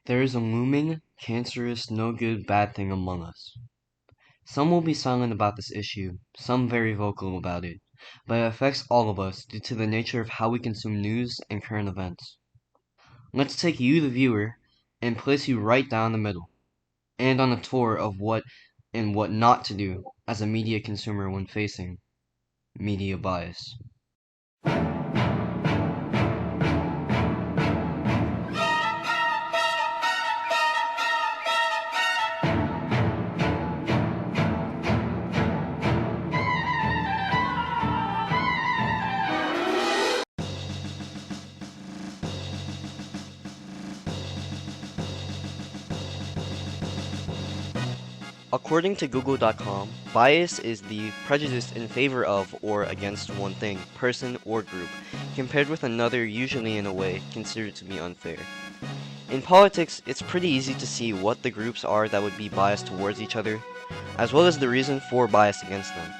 There is a looming, cancerous, no good, bad thing among us. Some will be silent about this issue, some very vocal about it, but it affects all of us due to the nature of how we consume news and current events. Let's take you, the viewer, and place you right down the middle, and on a tour of what and what not to do as a media consumer when facing media bias. According to Google.com, bias is the prejudice in favor of or against one thing, person, or group, compared with another, usually in a way considered to be unfair. In politics, it's pretty easy to see what the groups are that would be biased towards each other, as well as the reason for bias against them.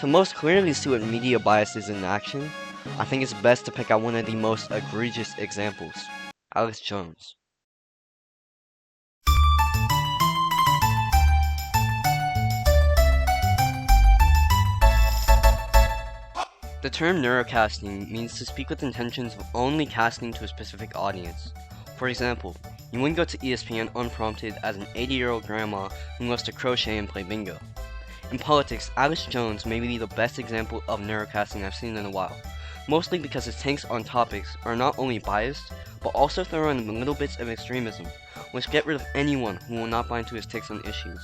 To most clearly see what media bias is in action, I think it's best to pick out one of the most egregious examples, Alex Jones. The term neurocasting means to speak with intentions of only casting to a specific audience. For example, you wouldn't go to ESPN unprompted as an 80-year-old grandma who loves to crochet and play bingo. In politics, Alex Jones may be the best example of neurocasting I've seen in a while, mostly because his takes on topics are not only biased, but also throw in little bits of extremism, which get rid of anyone who will not buy into his takes on issues.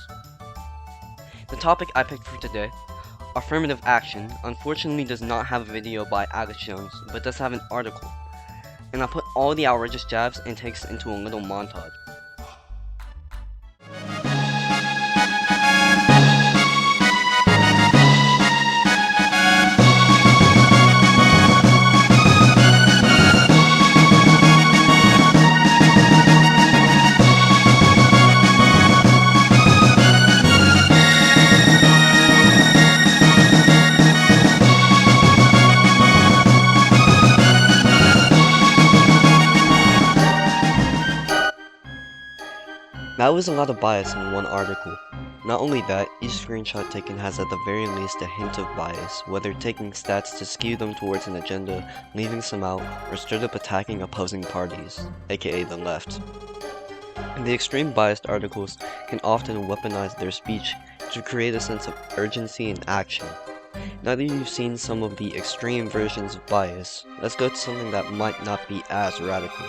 The topic I picked for today, affirmative action, unfortunately does not have a video by Alex Jones, but does have an article, and I'll put all the outrageous jabs and takes into a little montage. That was a lot of bias in one article. Not only that, each screenshot taken has at the very least a hint of bias, whether taking stats to skew them towards an agenda, leaving some out, or straight up attacking opposing parties, aka the left. And the extreme biased articles can often weaponize their speech to create a sense of urgency and action. Now that you've seen some of the extreme versions of bias, let's go to something that might not be as radical.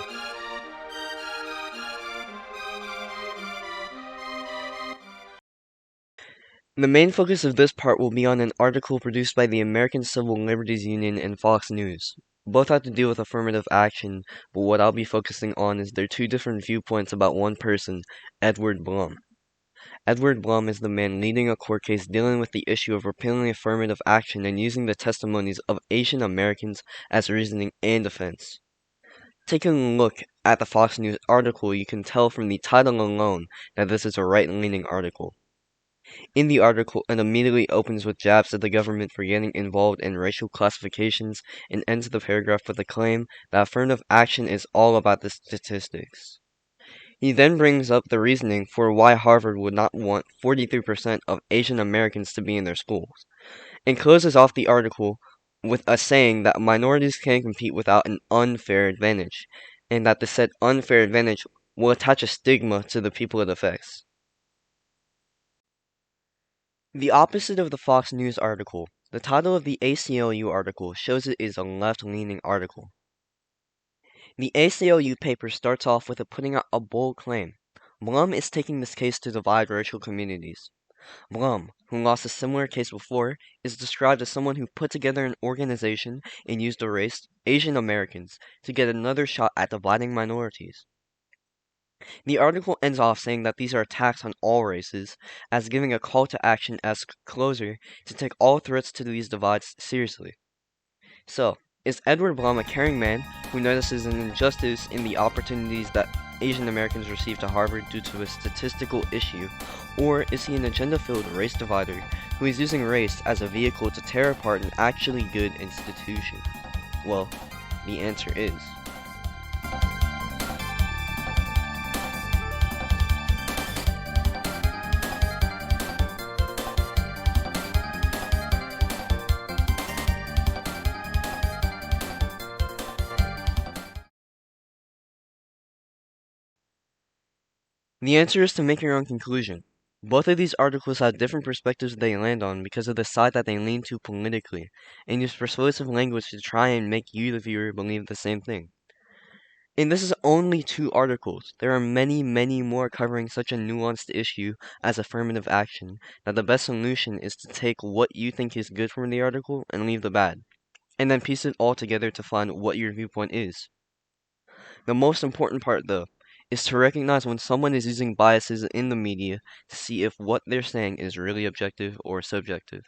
The main focus of this part will be on an article produced by the American Civil Liberties Union and Fox News. Both have to do with affirmative action, but what I'll be focusing on is their two different viewpoints about one person, Edward Blum. Edward Blum is the man leading a court case dealing with the issue of repealing affirmative action and using the testimonies of Asian Americans as reasoning and defense. Taking a look at the Fox News article, you can tell from the title alone that this is a right-leaning article. In the article, it immediately opens with jabs at the government for getting involved in racial classifications and ends the paragraph with a claim that affirmative action is all about the statistics. He then brings up the reasoning for why Harvard would not want 43% of Asian Americans to be in their schools, and closes off the article with a saying that minorities can't compete without an unfair advantage, and that the said unfair advantage will attach a stigma to the people it affects. The opposite of the Fox News article, the title of the ACLU article shows it is a left-leaning article. The ACLU paper starts off with it putting out a bold claim. Blum is taking this case to divide racial communities. Blum, who lost a similar case before, is described as someone who put together an organization and used the race Asian Americans to get another shot at dividing minorities. The article ends off saying that these are attacks on all races, as giving a call to action as closer to take all threats to these divides seriously. So, is Edward Blum a caring man who notices an injustice in the opportunities that Asian Americans receive to Harvard due to a statistical issue, or is he an agenda-filled race divider who is using race as a vehicle to tear apart an actually good institution? Well, the answer is The answer is to make your own conclusion. Both of these articles have different perspectives they land on because of the side that they lean to politically, and use persuasive language to try and make you, the viewer, believe the same thing. And this is only two articles. There are many, many more covering such a nuanced issue as affirmative action, that the best solution is to take what you think is good from the article and leave the bad, and then piece it all together to find what your viewpoint is. The most important part, though, is to recognize when someone is using biases in the media to see if what they're saying is really objective or subjective.